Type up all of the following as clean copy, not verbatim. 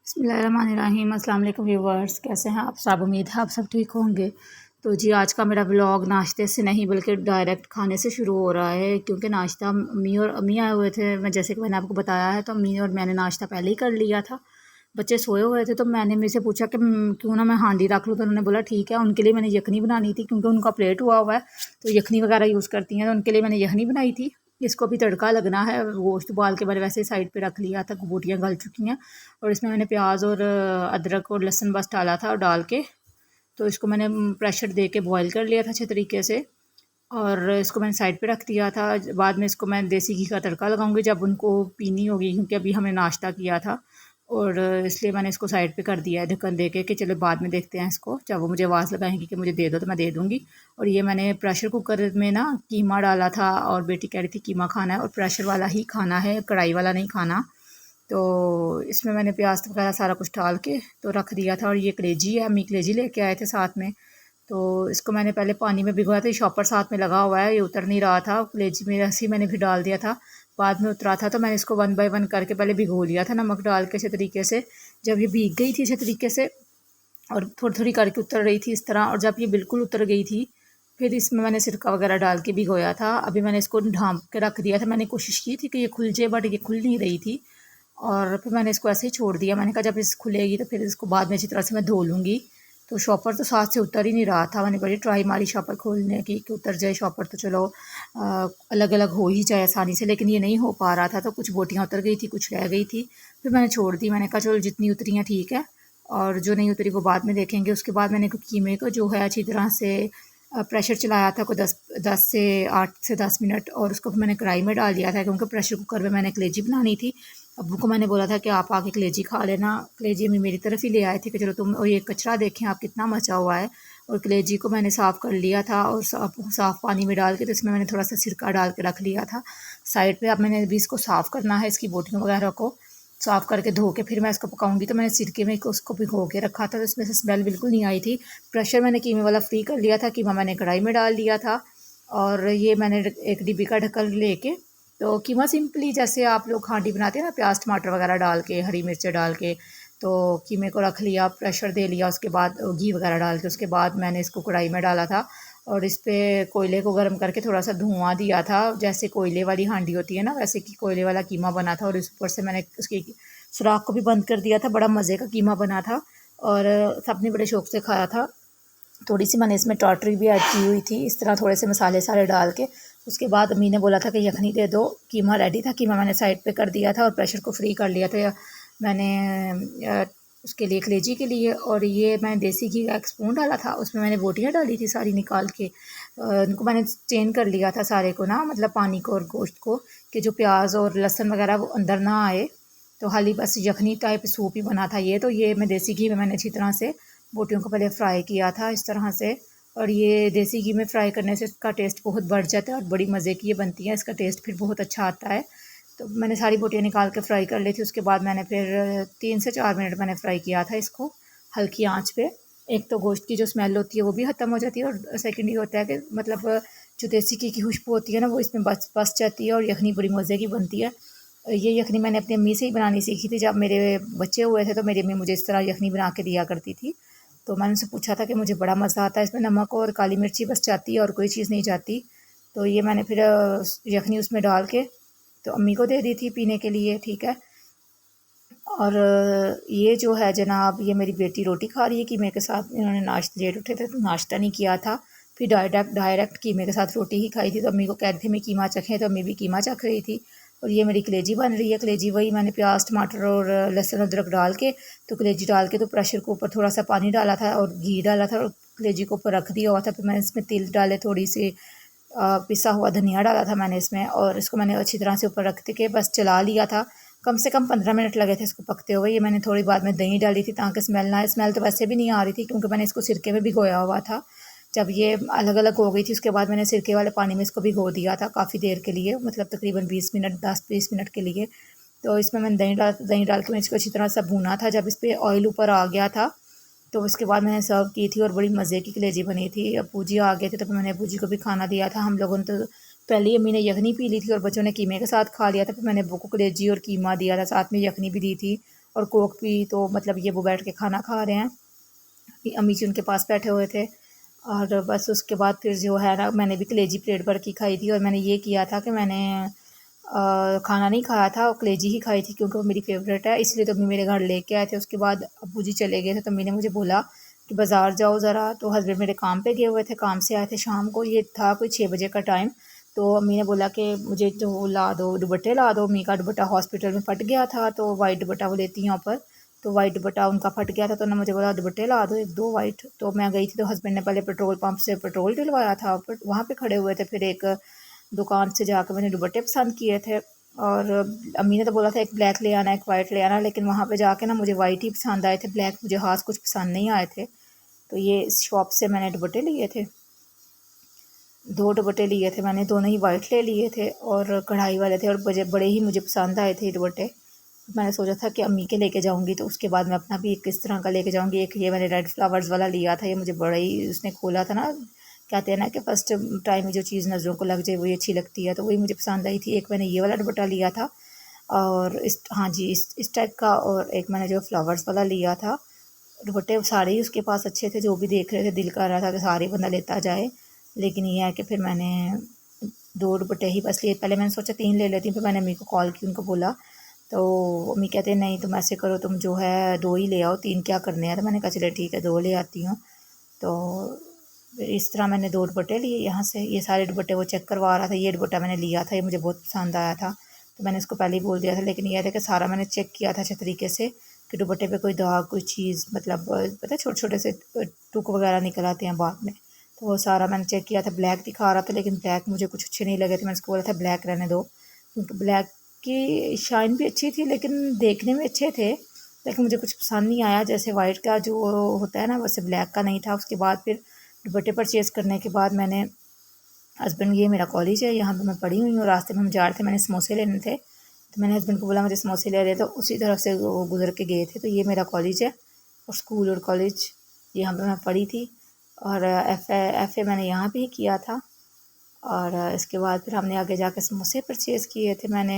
बिस्मिल्लाहिर्रहमानिर्रहीम। अस्सलाम वालेकुम व्यूवर्स, कैसे हैं आप सब? उम्मीद है आप सब ठीक होंगे। तो जी आज का मेरा व्लॉग नाश्ते से नहीं बल्कि डायरेक्ट खाने से शुरू हो रहा है, क्योंकि नाश्ता अम्मी आए हुए थे। जैसे कि मैंने आपको बताया है, तो अम्मी और मैंने नाश्ता पहले ही कर लिया था। बच्चे सोए हुए थे तो मैंने मेरे से पूछा कि क्यों ना मैं हांडी रख लूँ, तो उन्होंने बोला ठीक है। उनके लिए मैंने यखनी बनानी थी, क्योंकि उनका प्लेट हुआ हुआ है तो यखनी वगैरह यूज़ करती हैं, तो उनके लिए मैंने यखनी बनाई थी। इसको भी तड़का लगना है। गोश्त उबाल के मैंने वैसे साइड पे रख लिया था, बोटियाँ गल चुकी हैं और इसमें मैंने प्याज और अदरक और लहसुन बस डाला था और डाल के तो इसको मैंने प्रेशर दे के बॉयल कर लिया था अच्छे तरीके से। और इसको मैंने साइड पे रख दिया था। बाद में इसको मैं देसी घी का तड़का लगाऊंगी जब उनको पीनी होगी, क्योंकि अभी हमने नाश्ता किया था और इसलिए मैंने इसको साइड पे कर दिया है ढक्कन दे के कि चलो बाद में देखते हैं इसको। जब वो मुझे आवाज़ लगाएंगी कि मुझे दे दो तो मैं दे दूँगी। और ये मैंने प्रेशर कुकर में ना कीमा डाला था और बेटी कह रही थी कीमा खाना है और प्रेशर वाला ही खाना है, कढ़ाई वाला नहीं खाना। तो इसमें मैंने प्याज वगैरह सारा कुछ डाल के तो रख दिया था। और ये कलेजी है, अम्मी कलेजी लेके आए थे साथ में। तो इसको मैंने पहले पानी में भिगोया था, शॉपर साथ में लगा हुआ है, ये उतर नहीं रहा था कलेजी में, ऐसे ही मैंने भी डाल दिया था। बाद में उतरा था तो मैंने इसको वन बाय वन करके पहले भिगो लिया था नमक डाल के अच्छे तरीके से। जब ये भीग गई थी अच्छे तरीके से और थोड़ी थोड़ी करके उतर रही थी इस तरह, और जब ये बिल्कुल उतर गई थी फिर इसमें मैंने सिरका वगैरह डाल के भिगोया था। अभी मैंने इसको ढाँप के रख दिया था। मैंने कोशिश की थी कि ये खुल जाए, बट ये खुल नहीं रही थी और फिर मैंने इसको ऐसे ही छोड़ दिया। मैंने कहा जब इस खुलेगी तो फिर इसको बाद में अच्छी तरह से मैं धो लूँगी। तो शॉपर तो साथ से उतर ही नहीं रहा था। मैंने बड़ी ट्राई मारी शॉपर खोलने की कि उतर जाए शॉपर, तो चलो अलग अलग हो ही जाए आसानी से, लेकिन ये नहीं हो पा रहा था। तो कुछ बोटियाँ उतर गई थी, कुछ रह गई थी, फिर मैंने छोड़ दी। मैंने कहा चलो जितनी उतरी हैं ठीक है, और जो नहीं उतरी वो बाद में देखेंगे। उसके बाद मैंने कीमे को जो है अच्छी तरह से प्रेशर चलाया था को 10 से 10 मिनट, और उसको फिर मैंने कढ़ाई में डाल दिया था, क्योंकि प्रेशर कुकर में मैंने कलेजी बनानी थी। अब्बू को मैंने बोला था कि आप आके कलेजी खा लेना। कलेजी अम्मी मेरी तरफ ही ले आए थे कि चलो तुम, और ये कचरा देखें आप कितना मचा हुआ है। और कलेजी को मैंने साफ़ कर लिया था और साफ़ पानी में डाल के, तो इसमें मैंने थोड़ा सा सिरका डाल के रख लिया था साइड पे। अब मैंने भी इसको साफ़ करना है, इसकी बोटियों वगैरह को साफ़ करके धो के फिर मैं इसको पकाऊंगी। तो मैंने सिरके में उसको भिगो के रखा था, तो इसमें से स्मेल बिल्कुल नहीं आई थी। प्रेशर मैंने कीमे वाला फ्री कर लिया था, कीमा मैंने कढ़ाई में डाल दिया था। और ये मैंने एक डिब्बी का ढक्कन लेके, तो कीमा सिंपली जैसे आप लोग हांडी बनाते हैं ना, प्याज टमाटर वगैरह डाल के, हरी मिर्चें डाल के, तो कीमे को रख लिया, प्रेशर दे लिया, उसके बाद घी वगैरह डाल के उसके बाद मैंने इसको कढ़ाई में डाला था। और इस पे कोयले को गर्म करके थोड़ा सा धुआं दिया था, जैसे कोयले वाली हांडी होती है ना, वैसे कि कोयले वाला कीमा बना था। और इस ऊपर से मैंने उसकी सुराख को भी बंद कर दिया था। बड़ा मज़े का कीमा बना था और सबने बड़े शौक से खाया था। थोड़ी सी मैंने इसमें टमाटरी भी ऐड की हुई थी, इस तरह थोड़े से मसाले सारे डाल के। उसके बाद अम्मी ने बोला था कि यखनी दे दो। कीमा रेडी था, कीमा मैंने साइड पे कर दिया था और प्रेशर को फ्री कर लिया था मैंने उसके लिए, कलेजी के लिए। और ये मैंने देसी घी का एक स्पून डाला था, उसमें मैंने बोटियाँ डाली थी सारी निकाल के। उनको मैंने स्टेन कर लिया था सारे को ना, मतलब पानी को और गोश्त को, कि जो प्याज और लहसुन वगैरह वो अंदर ना आए। तो खाली बस यखनी टाइप सूप ही बना था ये। तो ये मैं देसी घी में मैंने अच्छी तरह से बोटियों को पहले फ्राई किया था इस तरह से। और ये देसी घी में फ्राई करने से इसका टेस्ट बहुत बढ़ जाता है और बड़ी मज़े की ये बनती है, इसका टेस्ट फिर बहुत अच्छा आता है। तो मैंने सारी बोटियाँ निकाल के फ्राई कर ली थी। उसके बाद मैंने फिर 3 से 4 मिनट मैंने फ्राई किया था इसको हल्की आंच पे। एक तो गोश्त की जो स्मेल होती है वो भी ख़त्म हो जाती है, और सेकंड ये होता है कि मतलब जो देसी घी की खुशबू होती है ना, वो इसमें बस जाती है और यखनी बड़ी मज़े की बनती है। ये यखनी मैंने अपनी अम्मी से ही बनानी सीखी थी। जब मेरे बच्चे हुए थे तो मेरी अम्मी मुझे इस तरह यखनी बना के दिया करती थी। तो मैंने उनसे पूछा था कि मुझे बड़ा मज़ा आता है इसमें, नमक और काली मिर्ची बस जाती है और कोई चीज़ नहीं जाती। तो ये मैंने फिर यखनी उसमें डाल के तो अम्मी को दे दी थी पीने के लिए, ठीक है। और ये जो है जनाब, ये मेरी बेटी रोटी खा रही है कीमे के साथ। इन्होंने नाश्ता, लेट उठे थे तो नाश्ता नहीं किया था, फिर डायरेक्ट कीमे के साथ रोटी ही खाई थी। तो अम्मी को कह रही थी मैं कीमा चखें, तो अम्मी भी कीमा चख रही थी। और ये मेरी कलेजी बन रही है। कलेजी वही मैंने प्याज टमाटर और लहसुन अदरक डाल के, तो कलेजी डाल के तो प्रेशर के ऊपर थोड़ा सा पानी डाला था और घी डाला था और कलेजी को ऊपर रख दिया हुआ था। फिर मैंने इसमें तिल डाले, थोड़ी सी पिसा हुआ धनिया डाला था मैंने इसमें, और इसको मैंने अच्छी तरह से ऊपर रख के बस चला लिया था। कम से कम 15 मिनट लगे थे इसको पकते हुए। ये मैंने थोड़ी बाद में दही डाली थी ताकि स्मेल ना आए। स्मेल तो वैसे भी नहीं आ रही थी क्योंकि मैंने इसको सिरके में भिगोया हुआ था। जब ये अलग अलग हो गई थी उसके बाद मैंने सिरके वाले पानी में इसको भिगो दिया था काफ़ी देर के लिए, मतलब तकरीबन 20 मिनट, 10-20 मिनट के लिए। तो इसमें मैंने दही डाल के मैं इसको अच्छी तरह से भूना था। जब इस पर ऑयल ऊपर आ गया था तो उसके बाद मैंने सर्व की थी और बड़ी मज़े की कलेजी बनी थी। अब्बू जी आ गए थे तो फिर मैंने अब्बू जी को भी खाना दिया था। हम लोगों ने तो पहले ही अम्मी ने यखनी पी ली थी और बच्चों ने कीमे के साथ खा लिया था। फिर मैंने अब्बू को कलेजी और कीमा दिया था, साथ में यखनी भी दी थी और कोक पी। तो मतलब ये वो बैठ के खाना खा रहे हैं, अम्मी जी उनके पास बैठे हुए थे। और बस उसके बाद फिर जो है ना, मैंने भी कलेजी प्लेट भर की खाई थी। और मैंने ये किया था कि मैंने खाना नहीं खाया था और कलेजी ही खाई थी, क्योंकि वो मेरी फेवरेट है, इसलिए तो अम्मी मेरे घर लेके आए थे। उसके बाद अब्बू जी चले गए थे, तो अम्मी ने मुझे बोला कि बाज़ार जाओ ज़रा। तो हस्बैंड मेरे काम पे गए हुए थे, काम से आए थे शाम को, ये था कोई 6 बजे का टाइम। तो अम्मी ने बोला कि मुझे तो ला दो दुपट्टे, ला दो। अम्मी का दुपट्टा हॉस्पिटल में फट गया था, तो वाइट दुपट्टा वो लेती हैं ऊपर, तो वाइट दुपट्टा उनका फट गया था। तो उन्होंने मुझे बोला दुपट्टे ला दो 1-2 वाइट। तो मैं गई थी, तो हस्बैंड ने पहले पेट्रोल पंप से पेट्रोल डलवाया था, वहाँ पे खड़े हुए थे। फिर एक दुकान से जाकर मैंने दुपट्टे पसंद किए थे। और अम्मी ने तो बोला था एक ब्लैक ले आना, एक वाइट ले आना, लेकिन वहाँ पे जाके ना मुझे वाइट ही पसंद आए थे, ब्लैक मुझे खास कुछ पसंद नहीं आए थे। तो ये इस शॉप से मैंने दुपट्टे लिए थे, 2 दुपट्टे लिए थे मैंने, दोनों ही वाइट ले लिए थे और कढ़ाई वाले थे, और बड़े ही मुझे पसंद आए थे ये दुपट्टे। मैंने सोचा था कि अम्मी के लेके जाऊंगी, तो उसके बाद मैं अपना भी एक किस तरह का लेके जाऊंगी। एक ये मैंने रेड फ्लावर्स वाला लिया था, ये मुझे बड़ा ही उसने खोला था ना, कहते हैं ना कि फर्स्ट टाइम में जो चीज़ नज़रों को लग जाए वही अच्छी लगती है, तो वही मुझे पसंद आई थी। एक मैंने ये वाला दुपट्टा लिया था, और इस हाँ जी इस टाइप का, और एक मैंने जो फ्लावर्स वाला लिया था। दुपट्टे सारे ही उसके पास अच्छे थे, जो भी देख रहे थे दिल कर रहा था कि सारे बंदा लेता जाए। लेकिन ये है कि फिर मैंने 2 दुपट्टे ही बस लिए। पहले मैंने सोचा 3 ले लेती हूँ, फिर मैंने अम्मी को कॉल की, उनको बोला, तो अम्मी कहते हैं नहीं तुम ऐसे करो, तुम जो है 2 ही ले आओ, 3 क्या करने हैं। तो मैंने कहा चले ठीक है 2 ले आती हूँ। तो फिर इस तरह मैंने 2 दुपट्टे लिए यहाँ से। ये सारे दुपट्टे वो चेक करवा रहा था, ये दुपट्टा मैंने लिया था, ये मुझे बहुत पसंद आया था, तो मैंने इसको पहले ही बोल दिया था। लेकिन यह था कि सारा मैंने चेक किया था अच्छे तरीके से कि दुपट्टे पे कोई दाग, कोई चीज़, मतलब पता है छोटे छोटे से टुक वगैरह निकल आते हैं बाद में, तो वो सारा मैंने चेक किया था। ब्लैक दिखा रहा था, लेकिन ब्लैक मुझे कुछ अच्छे नहीं लगे थे। मैंने उसको बोला था ब्लैक रहने दो, क्योंकि ब्लैक की शाइन भी अच्छी थी, लेकिन देखने में अच्छे थे, लेकिन मुझे कुछ पसंद नहीं आया। जैसे वाइट का जो होता है ना, वैसे ब्लैक का नहीं था। उसके बाद फिर दुपट्टे परचेज़ करने के बाद मैंने हस्बैंड, ये मेरा कॉलेज है, यहाँ पे मैं पढ़ी हुई हूँ, रास्ते में हम जा रहे थे, मैंने समोसे लेने थे, तो मैंने हस्बैंड को बोला मुझे समोसे ले रहे, तो उसी तरफ से वो गुजर के गए थे। तो ये मेरा कॉलेज है, और स्कूल और कॉलेज यहाँ पे मैं पढ़ी थी। और एफ़ ए मैंने यहाँ पे ही किया था। और इसके बाद फिर हमने आगे जाके समोसे परचेज़ किए थे मैंने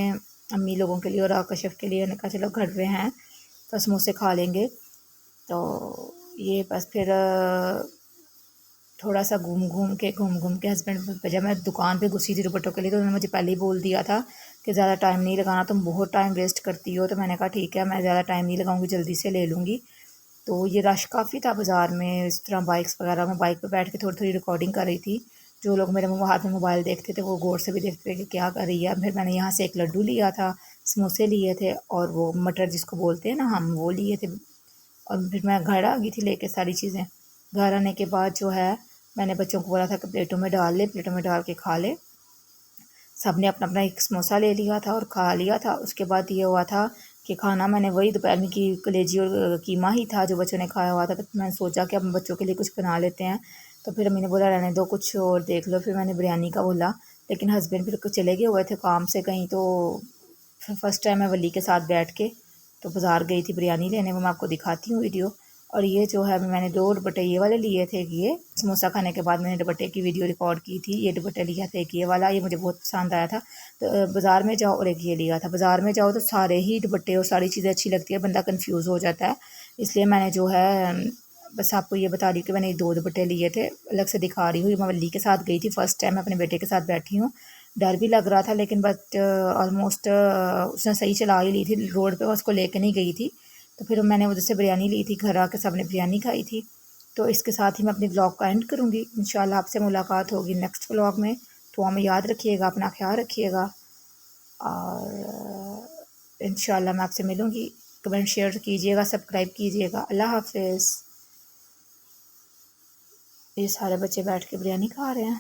अम्मी लोगों के लिए और आकशफ के लिए। मैंने कहा चलो घर पे हैं तो समोसे खा लेंगे। तो ये बस फिर थोड़ा सा घूम घूम के हस्बैंड, जब मैं दुकान पे घुसी थी दुपट्टों के लिए, तो उन्होंने मुझे पहले ही बोल दिया था कि ज़्यादा टाइम नहीं लगाना, तुम बहुत टाइम वेस्ट करती हो। तो मैंने कहा ठीक है, मैं ज़्यादा टाइम नहीं लगाऊंगी, जल्दी से ले लूँगी। तो ये रश काफ़ी था बाज़ार में, इस तरह बाइक्स वगैरह, मैं बाइक पे बैठ के थोड़ी थोड़ी रिकॉर्डिंग कर रही थी। जो लोग मेरे हाथ में मोबाइल देखते थे वो गौर से भी देखते थे कि क्या कर रही है। फिर मैंने यहाँ से एक लड्डू लिया था, समोसे लिए थे, और वो मटर जिसको बोलते हैं ना हम, वो लिए थे। और फिर मैं घर आ गई थी लेके सारी चीज़ें। घर आने के बाद जो है मैंने बच्चों को बोला था कि प्लेटों में डाल ले, प्लेटों में डाल के खा ले। सब ने अपना अपना एक समोसा ले लिया था और खा लिया था। उसके बाद ये हुआ था कि खाना मैंने वही दोपहर में की कलेजी और कीमा ही था जो बच्चों ने खाया हुआ था। तो मैंने सोचा कि अब बच्चों के लिए कुछ बना लेते हैं। तो फिर अम्मी ने बोला रहने दो, कुछ और देख लो। फिर मैंने बिरयानी का बोला, लेकिन हस्बैंड फिर चले गए हुए थे काम से कहीं। तो फिर फर्स्ट टाइम मैं वली के साथ बैठ के तो बाज़ार गई थी बिरयानी लेने, वो मैं आपको दिखाती हूँ वीडियो। और ये जो है मैंने 2 दुपट्टे ये वाले लिए थे, ये समोसा खाने के बाद मैंने दुपट्टे की वीडियो रिकॉर्ड की थी। ये दुपट्टे लिया था, एक ये वाला, ये मुझे बहुत पसंद आया था। तो बाज़ार में जाओ, और एक ये लिया था। बाज़ार में जाओ तो सारे ही दुपट्टे और सारी चीज़ें अच्छी लगती है, बंदा कन्फ्यूज़ हो जाता है। इसलिए मैंने जो है बस आपको ये बता रही हूँ कि मैंने 2 दुपट्टे लिए थे, अलग से दिखा रही हूँ। मैं वली के साथ गई थी, फ़र्स्ट टाइम मैं अपने बेटे के साथ बैठी हूँ। डर भी लग रहा था, लेकिन बट ऑलमोस्ट उसने सही चला ही ली थी। रोड पे मैं उसको लेके नहीं गई थी। तो फिर मैंने उधर से बिरयानी ली थी, घर आके सबने बिरयानी खाई थी। तो इसके साथ ही मैं अपनी ब्लॉग का एंड करूँगी। इंशाल्लाह आपसे मुलाकात होगी नेक्स्ट व्लॉग में। तो हमें याद रखिएगा, अपना ख्याल रखिएगा, और इंशाल्लाह मैं आपसे मिलूँगी। कमेंट शेयर कीजिएगा, सब्सक्राइब कीजिएगा। अल्लाह हाफिज़। ये सारे बच्चे बैठ के बिरयानी खा रहे हैं।